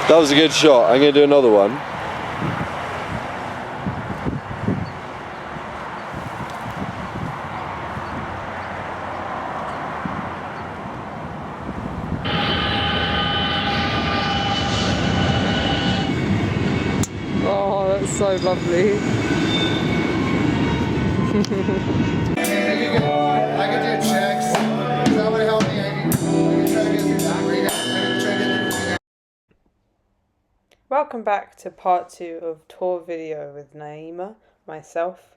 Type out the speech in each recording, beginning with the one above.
That was a good shot. I'm going to do another one. Oh, that's so lovely. I can do checks. Somebody help me. I can try to get through that. Welcome back to part 2 of tour video with Naima, myself,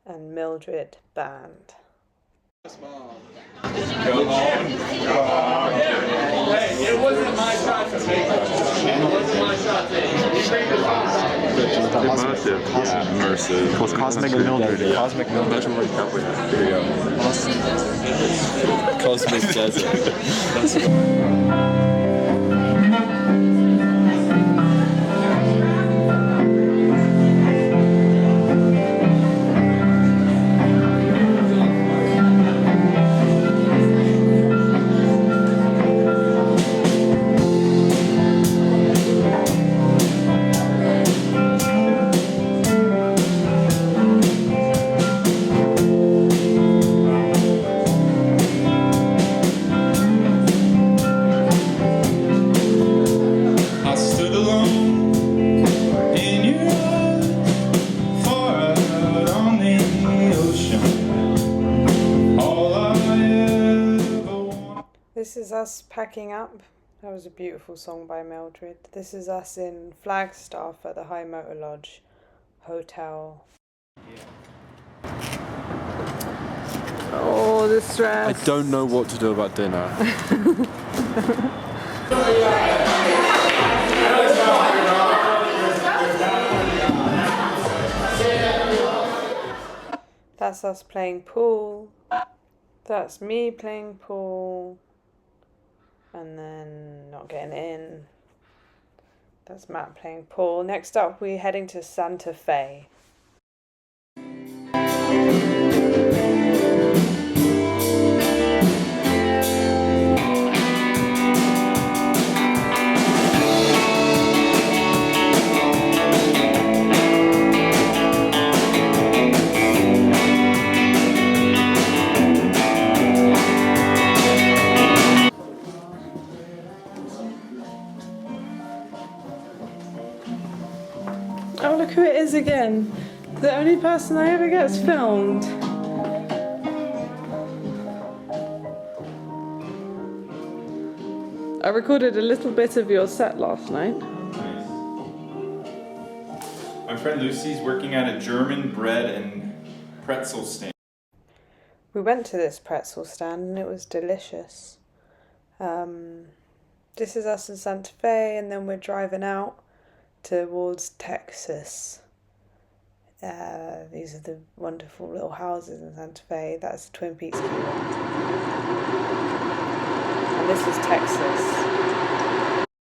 and Mildred band. Go home. Hey, it wasn't my shot to take. It wasn't my shot to take. Immersive. Yeah, immersive. It was Cosmic Mildred. Yeah. Cosmic Mildred. There you go. Cosmic desert. This is us packing up. That was a beautiful song by Mildred. This is us in Flagstaff at the High Motor Lodge Hotel. Oh, the stress. I don't know what to do about dinner. That's us playing pool. That's me playing pool. And then not getting in. That's Matt playing pool. Next up, we're heading to Santa Fe. Oh, look who it is again. The only person that ever gets filmed. I recorded a little bit of your set last night. Nice. My friend Lucy's working at a German bread and pretzel stand. We went to this pretzel stand and it was delicious. This is us in Santa Fe, and then we're driving out towards Texas. These are the wonderful little houses in Santa Fe. That's the Twin Peaks view. And this is Texas.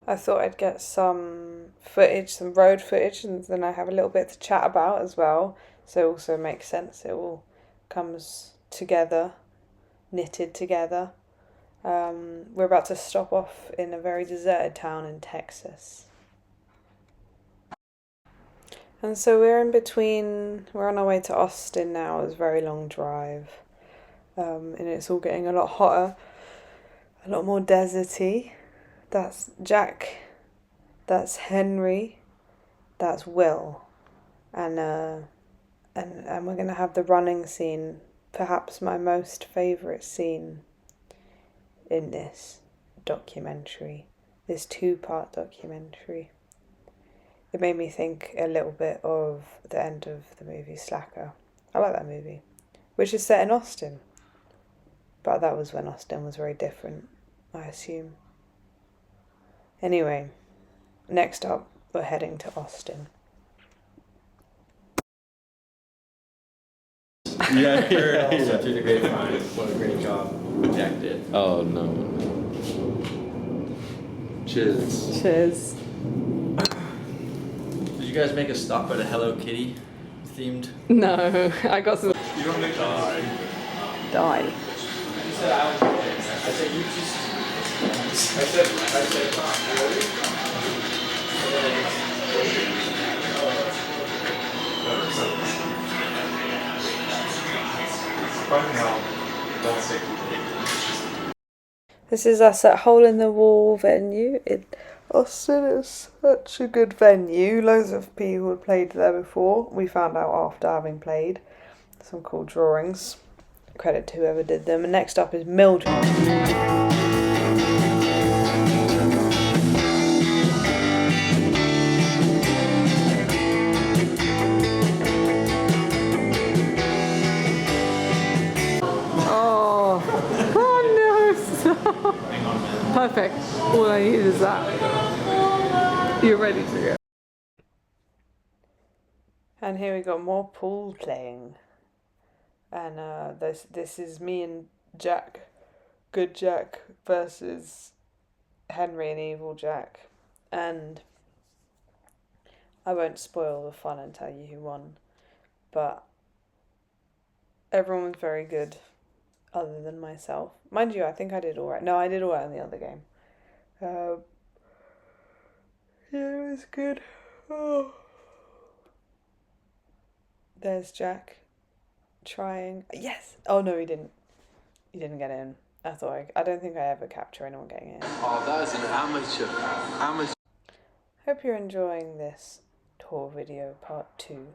I thought I'd get some footage, some road footage, and then I have a little bit to chat about as well. So it also makes sense. It all comes together, knitted together. We're about to stop off in a very deserted town in Texas. And so we're in between, we're on our way to Austin now. It's a very long drive. And it's all getting a lot hotter, a lot more deserty. That's Jack, that's Henry, that's Will. And we're going to have the running scene, perhaps my most favourite scene in this documentary, this 2-part documentary. It made me think a little bit of the end of the movie Slacker. I like that movie, which is set in Austin. But that was when Austin was very different, I assume. Anyway, next up, we're heading to Austin. Yeah, you're Also through the grapevine. What a great job Jack did. Oh no. Cheers. Cheers. Did you guys make a stop at a Hello Kitty themed? No, I got some... You don't make die. Die. You said I was okay. I said you just... I said, you ready? This is us at Hole in the Wall venue in Austin. It's such a good venue. Loads of people had played there before. We found out after having played. Some cool drawings. Credit to whoever did them. And next up is Mildred. Perfect. All I need is that. You're ready to go. And here we got more pool playing. And this is me and Jack, good Jack, versus Henry and evil Jack. And I won't spoil the fun and tell you who won. But everyone was very good. Other than myself. Mind you, I think I did alright. No, I did alright in the other game. Yeah, it was good. Oh. There's Jack. Trying. Yes! Oh no, he didn't. He didn't get in. I don't think I ever capture anyone getting in. Oh, that's an amateur. Hope you're enjoying this tour video part 2.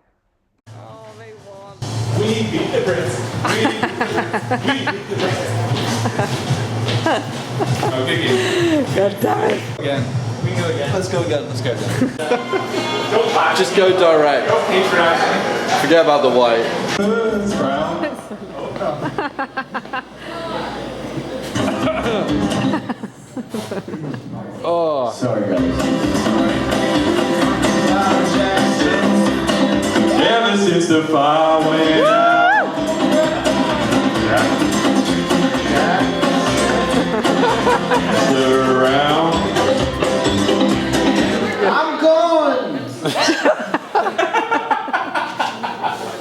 Oh, they won. We beat the Brits. We beat the Brits. Okay, game. God damn it. Again. We can go again. Let's go again. Let's go again. Don't laugh. Just go direct. Don't patronize. Forget about the white. It's brown. Oh. Sorry, guys. Ever since the fire went out. Around. I'm gone.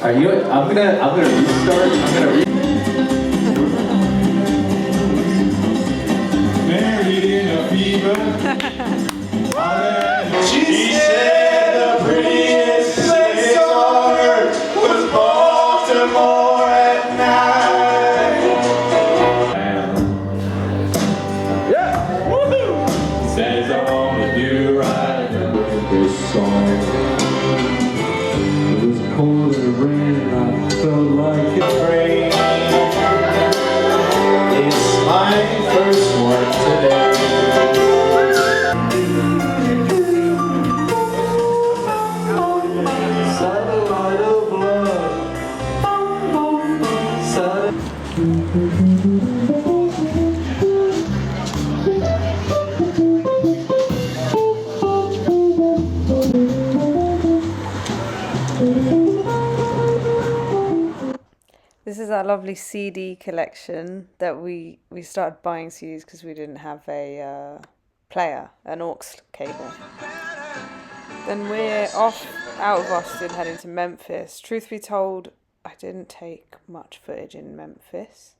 Are you? I'm gonna restart. Married in a fever. She said the prettiest place on earth was Baltimore at night. Yeah, woohoo! Says I wanna do right this song. It was cold and rain and I felt like it rained. It's my first one today. This is our lovely CD collection that we started buying CDs because we didn't have a player, an aux cable. Then we're off out of Austin heading to Memphis. Truth be told, I didn't take much footage in Memphis.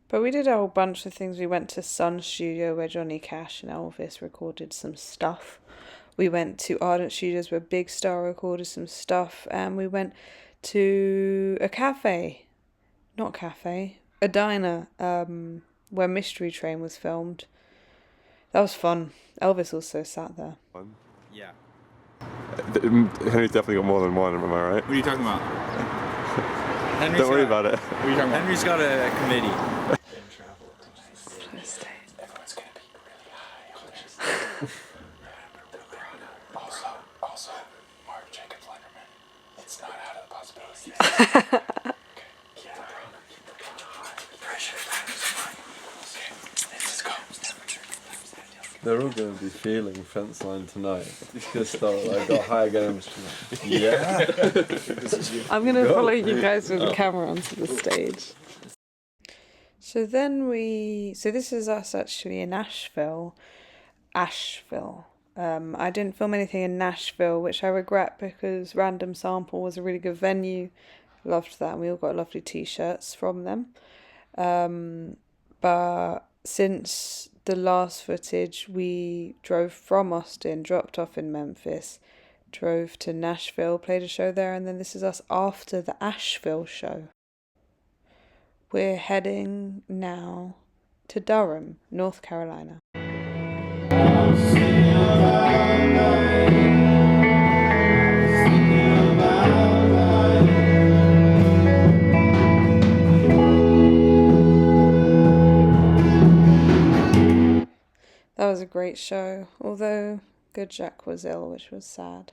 But we did a whole bunch of things. We went to Sun Studio where Johnny Cash and Elvis recorded some stuff. We went to Ardent Studios where Big Star recorded some stuff. And we went to a a diner, where Mystery Train was filmed. That was fun. Elvis also sat there. Yeah. Henry's definitely got more than one, am I right? What are you talking about? Don't worry about it. What are you talking about? Henry's got a committee. Everyone's gonna be really high on this. Also, Mark Jacobs Letterman. It's not out of the possibility. Okay. Keep the prana high. Pressure. Okay. Let's go. They're all going to be feeling Fenceline tonight. Just thought I got high again. Yeah. I'm going to follow you guys with the camera onto the stage. So this is us actually in Asheville. I didn't film anything in Nashville, which I regret because Random Sample was a really good venue. Loved that, and we all got lovely t-shirts from them. But since the last footage, we drove from Austin, dropped off in Memphis, drove to Nashville, played a show there, and then this is us after the Asheville show. We're heading now to Durham, North Carolina. That was a great show, although Good Jack was ill, which was sad.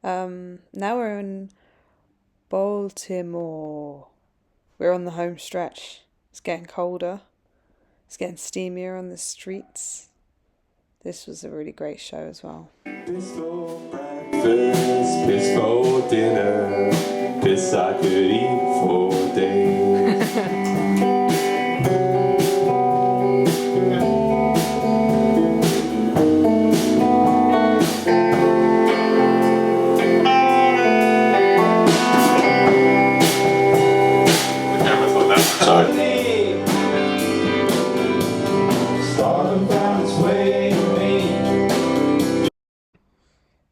Now we're in Baltimore. We're on the home stretch. It's getting colder. It's getting steamier on the streets. This was a really great show as well. This for breakfast, this for dinner, this I could eat for days.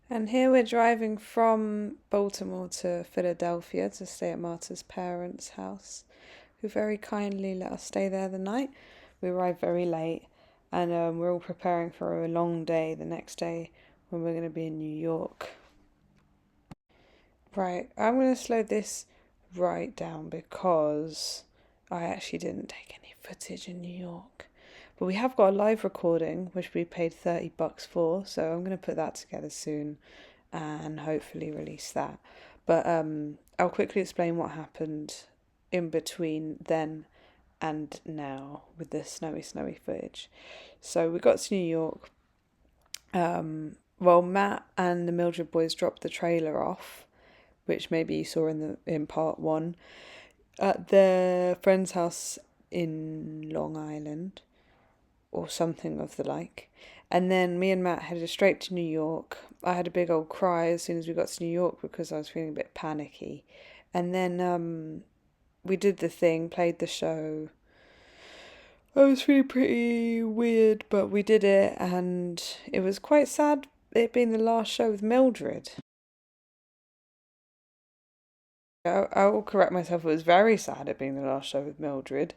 And here we're driving from Baltimore to Philadelphia to stay at Marta's parents' house, who very kindly let us stay there the night. We arrived very late, and we're all preparing for a long day the next day when we're going to be in New York. Right, I'm going to slow this right down because I actually didn't take any footage in New York. But we have got a live recording, which we paid $30 for, so I'm going to put that together soon and hopefully release that. But I'll quickly explain what happened in between then and now with the snowy footage. So we got to New York. Well, Matt and the Mildred boys dropped the trailer off, which maybe you saw in part 1, at their friend's house in Long Island, or something of the like. And then me and Matt headed straight to New York. I had a big old cry as soon as we got to New York because I was feeling a bit panicky. And then we did the thing, played the show. I was feeling pretty weird, but we did it, and it was quite sad, it being the last show with Mildred. I will correct myself, it was very sad it being the last show with Mildred.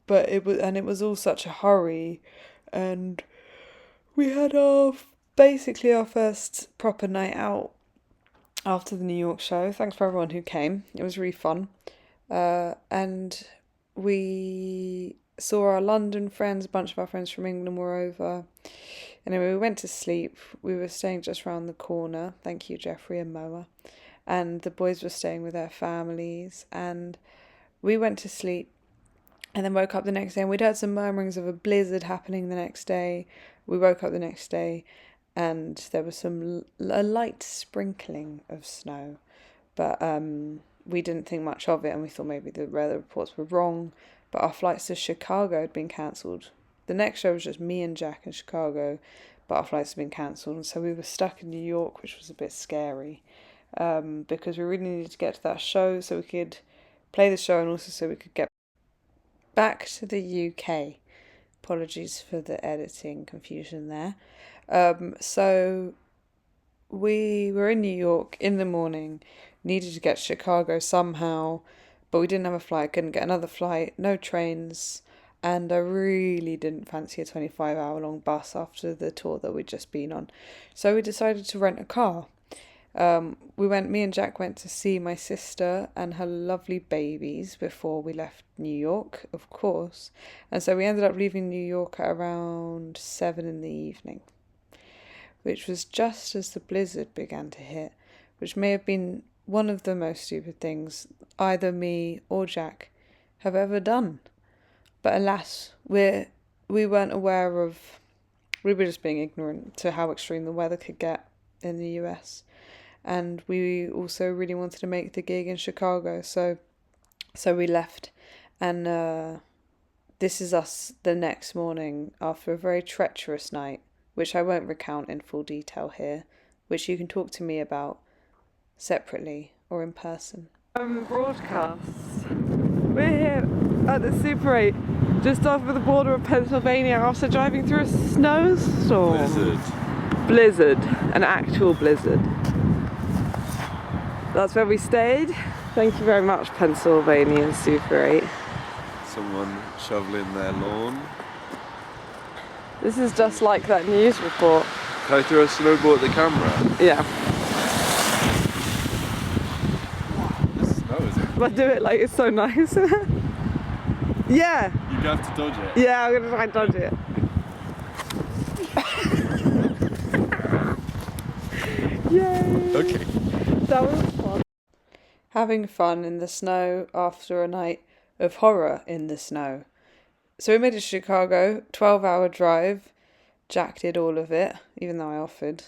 But it was all such a hurry, and we had basically our first proper night out after the New York show. Thanks for everyone who came. It was really fun. And we saw our London friends, a bunch of our friends from England were over. Anyway, we went to sleep. We were staying just round the corner. Thank you, Jeffrey and Moa. And the boys were staying with their families, and we went to sleep. And then woke up the next day, and we'd heard some murmurings of a blizzard happening the next day. We woke up the next day, and there was a light sprinkling of snow. But we didn't think much of it, and we thought maybe the weather reports were wrong. But our flights to Chicago had been cancelled. The next show was just me and Jack in Chicago, but our flights had been cancelled. And so we were stuck in New York, which was a bit scary, because we really needed to get to that show so we could play the show, and also so we could get back to the UK. Apologies for the editing confusion there. So we were in New York in the morning, needed to get to Chicago somehow, but we didn't have a flight, couldn't get another flight, no trains, and I really didn't fancy a 25-hour long bus after the tour that we'd just been on. So we decided to rent a car. Me and Jack went to see my sister and her lovely babies before we left New York, of course. And so we ended up leaving New York at around 7 in the evening, which was just as the blizzard began to hit, which may have been one of the most stupid things either me or Jack have ever done. But alas, we weren't aware of, we were just being ignorant to how extreme the weather could get in the US. And we also really wanted to make the gig in Chicago, so we left. And this is us the next morning after a very treacherous night, which I won't recount in full detail here, which you can talk to me about separately or in person. Broadcasts. We're here at the Super 8, just off of the border of Pennsylvania after driving through a snowstorm. Blizzard, an actual blizzard. That's where we stayed. Thank you very much, Pennsylvania Super 8. Someone shoveling their lawn. This is just like that news report. Can I throw a snowball at the camera? Yeah. This snow is But do it like it's so nice. Yeah. You'd have to dodge it. Yeah, I'm gonna try and dodge it. Yay! Okay. That was fun. Having fun in the snow after a night of horror in the snow. So we made it to Chicago, 12-hour drive. Jack did all of it, even though I offered.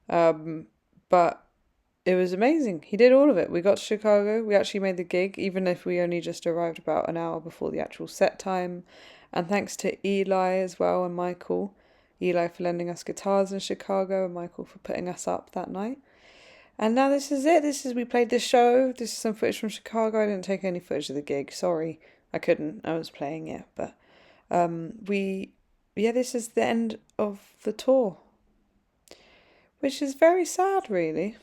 But it was amazing. He did all of it. We got to Chicago. We actually made the gig, even if we only just arrived about an hour before the actual set time. And thanks to Eli as well and Michael. Eli for lending us guitars in Chicago and Michael for putting us up that night. And now this is it. We played this show. This is some footage from Chicago. I didn't take any footage of the gig. Sorry. I couldn't. I was playing it. But this is the end of the tour. Which is very sad, really.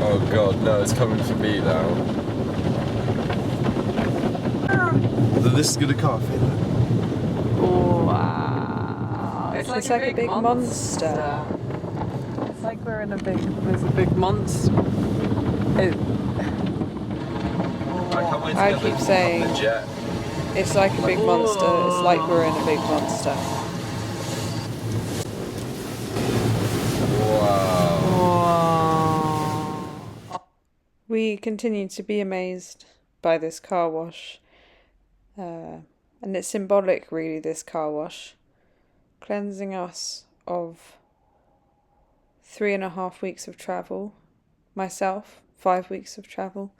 Oh god, no, it's coming for me now. This is gonna cough, Wow. It's like a big monster. It's like we're in there's a big monster. I keep saying, it's like a big monster. It's like we're in a big monster. Wow. We continue to be amazed by this car wash. And it's symbolic, really, this car wash. Cleansing us of 3.5 weeks of travel. Myself, 5 weeks of travel.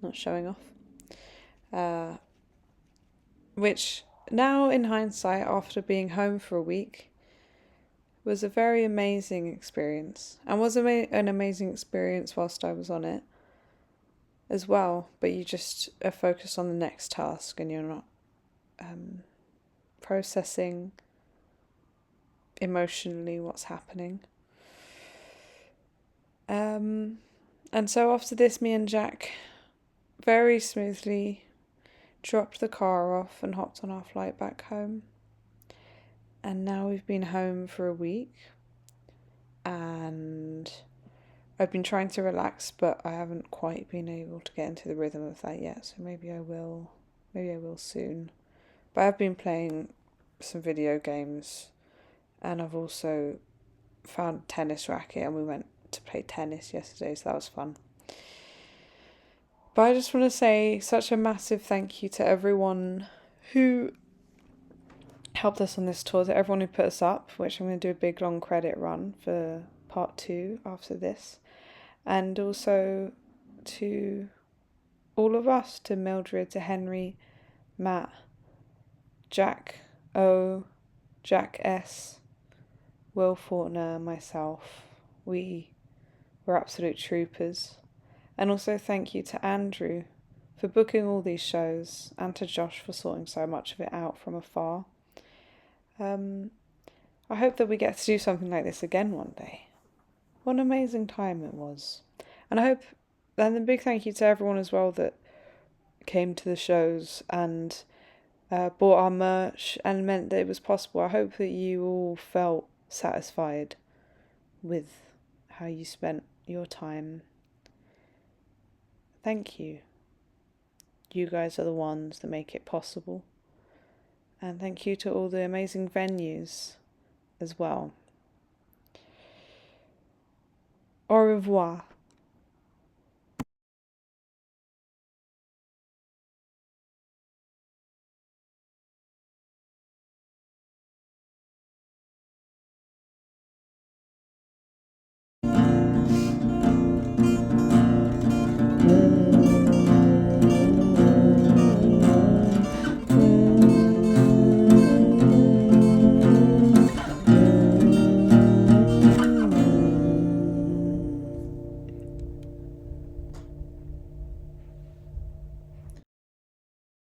Not showing off. Which, now in hindsight, after being home for a week, was a very amazing experience. And was an amazing experience whilst I was on it as well. But you just are focused on the next task and you're not processing emotionally what's happening. And so after this, me and Jack very smoothly dropped the car off and hopped on our flight back home. And now we've been home for a week. And I've been trying to relax, but I haven't quite been able to get into the rhythm of that yet. So maybe I will soon. But I've been playing some video games. And I've also found a tennis racket and we went to play tennis yesterday, so that was fun. But I just want to say such a massive thank you to everyone who helped us on this tour, to everyone who put us up, which I'm going to do a big long credit run for part 2 after this. And also to all of us, to Mildred, to Henry, Matt, Jack O, Jack S, Will Fortner, myself. We were absolute troopers. And also thank you to Andrew for booking all these shows and to Josh for sorting so much of it out from afar. I hope that we get to do something like this again one day. What an amazing time it was. And a big thank you to everyone as well that came to the shows and bought our merch and meant that it was possible. I hope that you all felt satisfied with how you spent your time. Thank you. You guys are the ones that make it possible. And thank you to all the amazing venues as well. Au revoir.